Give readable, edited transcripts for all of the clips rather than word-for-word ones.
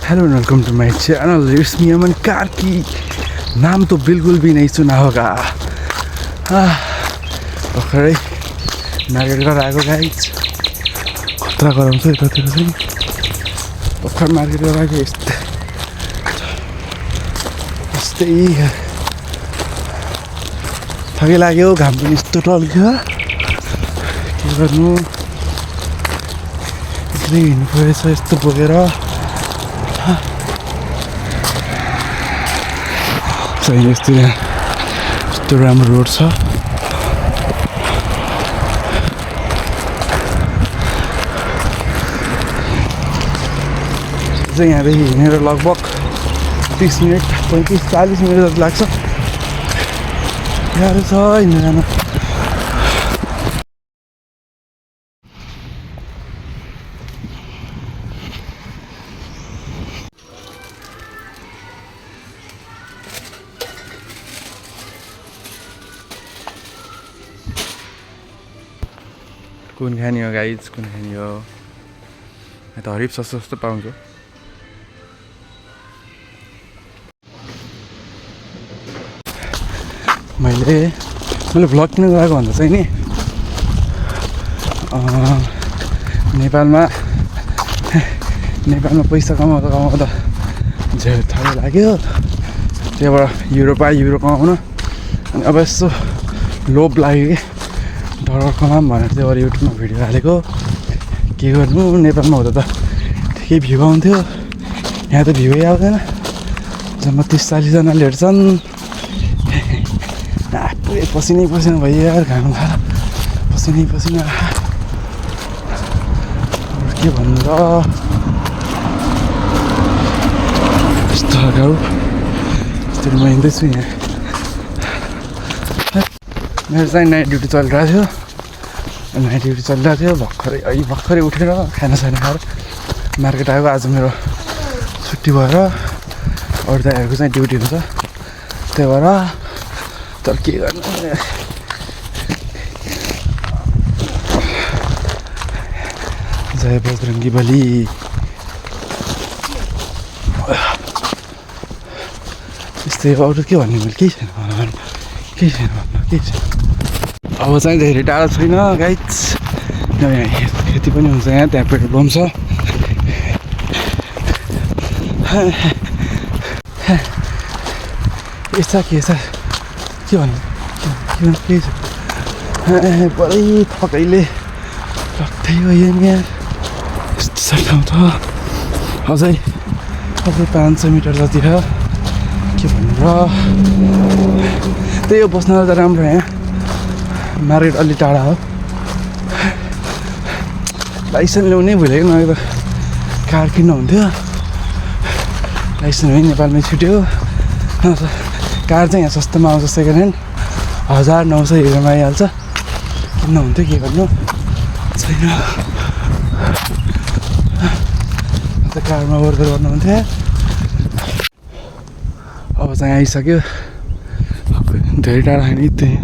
Hello welcome to my channel, it's me Aman Karki. नाम तो बिल्कुल भी नहीं सुना होगा। भर्खरै मार्केट गरेर आएको गाइज। खतरा गरम छ यतातिर चाहिँ। भर्खर मार्केट गरेर आएको। यस्तै थकै लाग्यो। घाम पनि यस्तो टल्क्यो, के गर्नु। यसरी हिँड्नु परेछ यस्तो बोकेर। यस्तो यस्तो राम्रो रोड छ। चाहिँ यहाँदेखि हिँडेर लगभग 30 मिनट 35-40 मिनट जति लाग्छ। गाह्रो छ हिँडेर जानु। कुन खाने हो गाइज, कुन खाने हो? त हरिफ सस्तो सस्तो पाउँछ। मैले भ्लग किन गराएको भन्दा चाहिँ नि, नेपालमा पैसा कमाउँदा झेल थोरै लाग्यो। त्यहाँबाट युरो कमाउन। अनि अब यसो लोभ लाग्यो कि डलर कमाऊँ भनेर चाहिँ अरू युट्युबमा भिडियो हालेको। के गर्नु, नेपालमा हुँदा त ठिकै भ्यू आउँथ्यो। यहाँ त भ्यूै आउँदैन। जम्मा 30-40जनाले हेर्छन्। पुरै पसिनै भयो यार, घाम खाएर पसिना। के भन्नु र, यस्तो गाउँ यस्तरी म हिँड्दैछु यहाँ। मेरो चाहिँ नाइट ड्युटी चलिरहेको थियो। भर्खरै उठेर खानासाना खाएर मार्केट आएको। आज मेरो छुट्टी भएर अरू दाइहरूको चाहिँ ड्युटी हुन्छ, त्यही भएर। तर के गर्नु, जय बजरङ्गी बली। त्यस्तै हो, अरू के भन्ने, मैले केही छैन भन्नु। अब चाहिँ धेरै टाढा छैन गाइज। यहाँ खेती पनि हुन्छ, यहाँ त्यहाँ पेट्रोल पम्प छ। के भन्नु केही छ। पुरै थकैले लट्ठै भयो नि यार। यस्तो छ ठाउँ त। अझै 500 मिटर जति छ। के भन्नु र, त्यही हो, बस्न त राम्रो। यहाँ मार्केट अलि टाढा हो। लाइसेन्स ल्याउनै भुलेको, नभए त कार किन्नु हुन्थ्यो। लाइसेन्स पनि नेपालमै छुट्यो। कार चाहिँ यहाँ सस्तोमा आउँछ, सेकेन्ड ह्यान्ड 1900 हिरोमा आइहाल्छ। किन्नु हुन्थ्यो, के गर्नु छैन। अन्त कारमा वर्कर गर्नुहुन्थ्यो। अब चाहिँ आइसक्यो। धेरै टाढा होइन, त्यही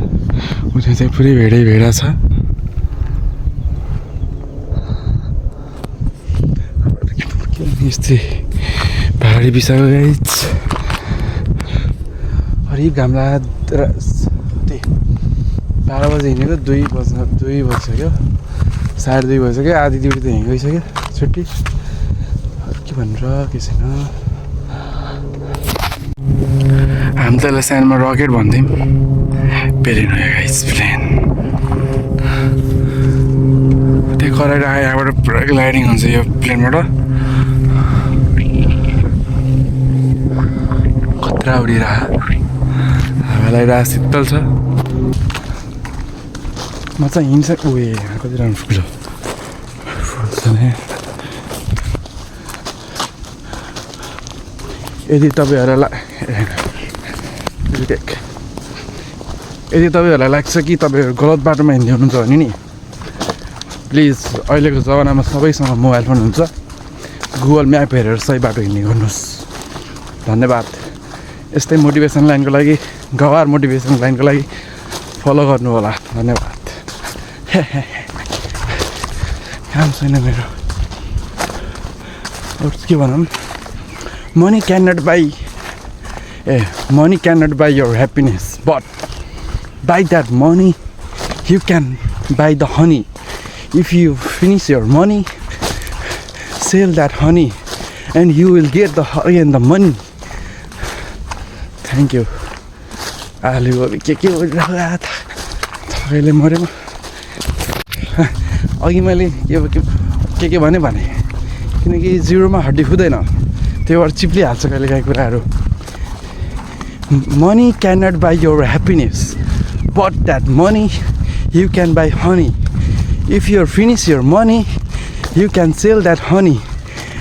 उता चाहिँ पुरै भेडा छ। यस्तै पहाडी बिसाको गाइज। हरिफ घाम लाग्दा 12 बजे हिँडेको 2 बजिसक्यो। 2:30 भइसक्यो। आधी ड्युटी त हिँड गइसक्यो, छुट्टी। के भन्नु र, के छैन। हामी त यसलाई सानोमा रकेट भन्थ्यौँ। प्लेन हो गाइस, प्लेन। त्यो कराएर आयो, यहाँबाट पुरा ग्लाइडिङ हुन्छ यो प्लेनबाट। खतरा उडिरहेको, हावा लगाइरहेको, शीतल छ। म चाहिँ हिँड्छ। कति राम्रो फुल छ नि। यदि तपाईँहरूलाई लाग्छ कि तपाईँहरू गलत बाटोमा हिँड्दै हुनुहुन्छ भने नि, प्लिज अहिलेको जमानामा सबैसँग मोबाइल फोन हुन्छ। गुगल म्याप हेरेर सही बाटो हिँड्ने गर्नुहोस्। धन्यवाद। यस्तै मोटिभेसन लाइनको लागि, गवार मोटिभेसन लाइनको लागि फलो गर्नु होला। धन्यवाद। काम छैन मेरो। अरू के भनौँ, money cannot buy your happiness, but by that money you can buy the honey. If you finish your money, sell that honey and you will get the honey and the money. Thank you. आलु के गरिरहेको थकैले मऱ्यो म अघि मैले के भने किनकि जिरोमा हड्डी खुदैन त्यो भएर चिप्लिहाल्छ कहिलेकाहीँ कुराहरू money cannot buy your happiness, but that money you can buy honey. If you finish your money, you can sell that honey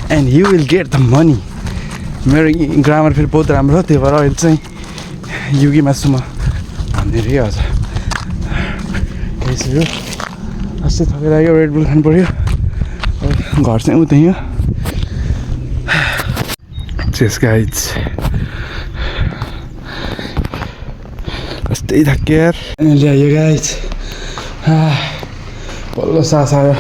and you will get the money. मेरो ग्रामर फेरि बहुत राम्रो हो त्यो भएर अहिले चाहिँ युगीमा छु म भन्ने रे हजुर त्यसो अस्ति थपेर आयो रेड बुल खानु पर्यो घर चाहिँ उतै हो चेस गाइज कस्तै थाक्यो यार ल्यायो गाइज बल्ल सास आयो